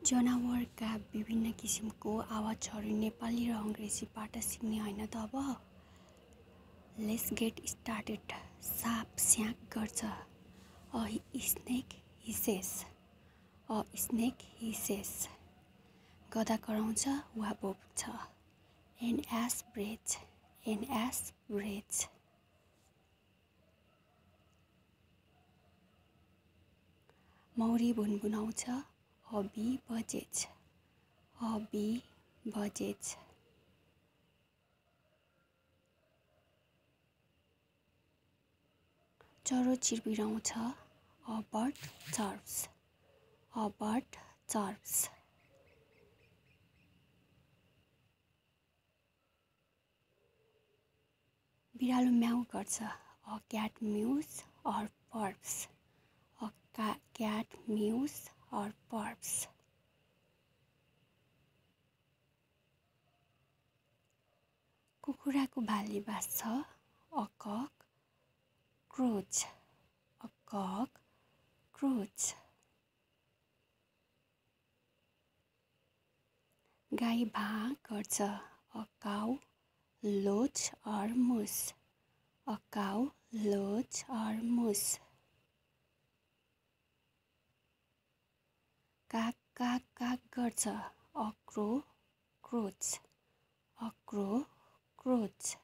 जनावरका विभिन्न किसिमको आवाजहरू नेपाली र अङ्ग्रेजीबाट सिक्ने होइन त अब? Let's get started. साप स्याक गर्छ। A snake hisses. A snake hisses. गधा कराउँछ वा भोक्छ। An ass brays. An ass brays. मौरी भुनभुनाउँछ। A bee buzzes. A bee buzzes. चरो चिरबिराउँछ। A bird chirps. A bird chirps. बिरालो म्याउ गर्छ। A cat mews or purrs. A cat mews or purrs. कुखुराको भाले बास्छ। A cock crows. A cock crows. गाई भाँ गर्छ। अ काउ लोच अर मुस। अ काउ लोच अर मुस। काग काग काग गर्छ। A crow crotch. A crow crows.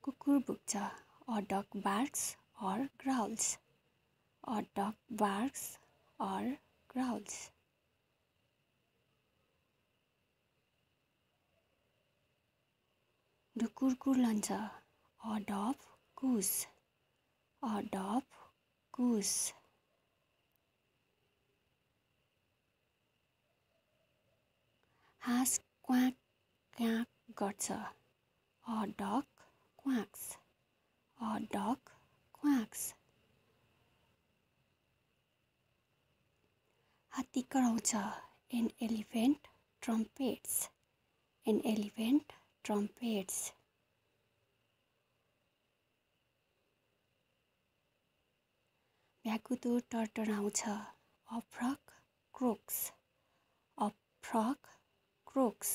कुकुर भुक्छ। A dog barks or growls. A dog barks or growls. ढुकुर कुर्लन्छ। A dove coos. A dove coos. हाँस क्वाक क्याक गर्छ। A duck quacks. A duck quacks. हात्ती कराउँछ। An elephant trumpets. An elephant trumpets. भ्याकुतो टर्टराउँछ। A frog croaks. A frog croaks.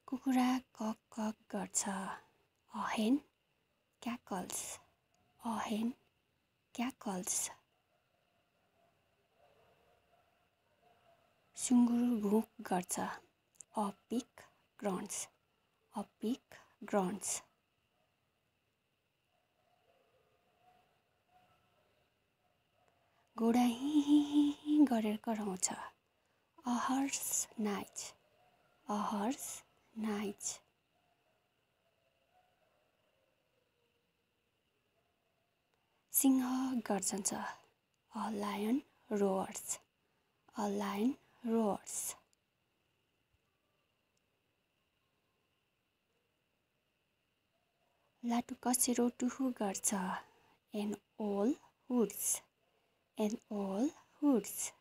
कुखुरा कक कक गर्छ। अ हेन क्याकल्स। अ हेन क्याकल्स। सुँगुर घुक गर्छ। A pig grunts. A pig grunts. घोडा हि हि हि हि गरेर कराउँछ। A horse neighs. A horse neighs. सिंह गर्जन्छ। A lion roars. A lion roars. लाटुकसेरो टुहु गर्छ। एन ओल हुड्स। एन ओल हुड्स।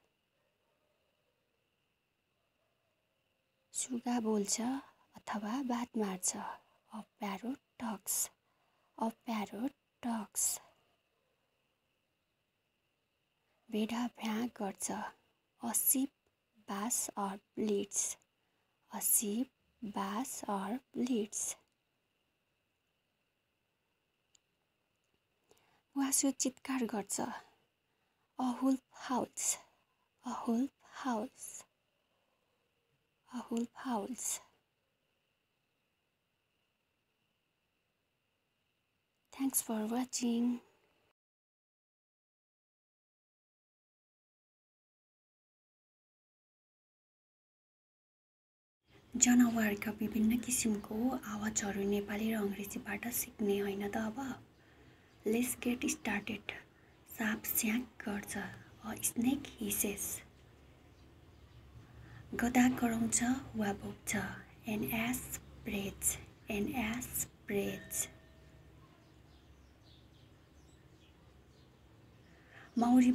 सुगा बोल्छ अथवा बात मार्छ। A parrot talks. A parrot talks. भेडा भ्याँ गर्छ। अ सिप बास अर ब्लिड्स। अ सिप बास अर ब्लिड्स। वासु चित्कार गर्छ। A wolf howls. A wolf howls. A wolf howls. Thanks for watching. जनावरका विभिन्न किसिमको आवाजहरू नेपाली र अङ्ग्रेजीबाट सिक्ने होइन त अब? Let's get started. साप स्याक गर्छ। A snake hisses. गधा कराउँछ वा भोक्छ। An ass brays. An ass brays. मौरी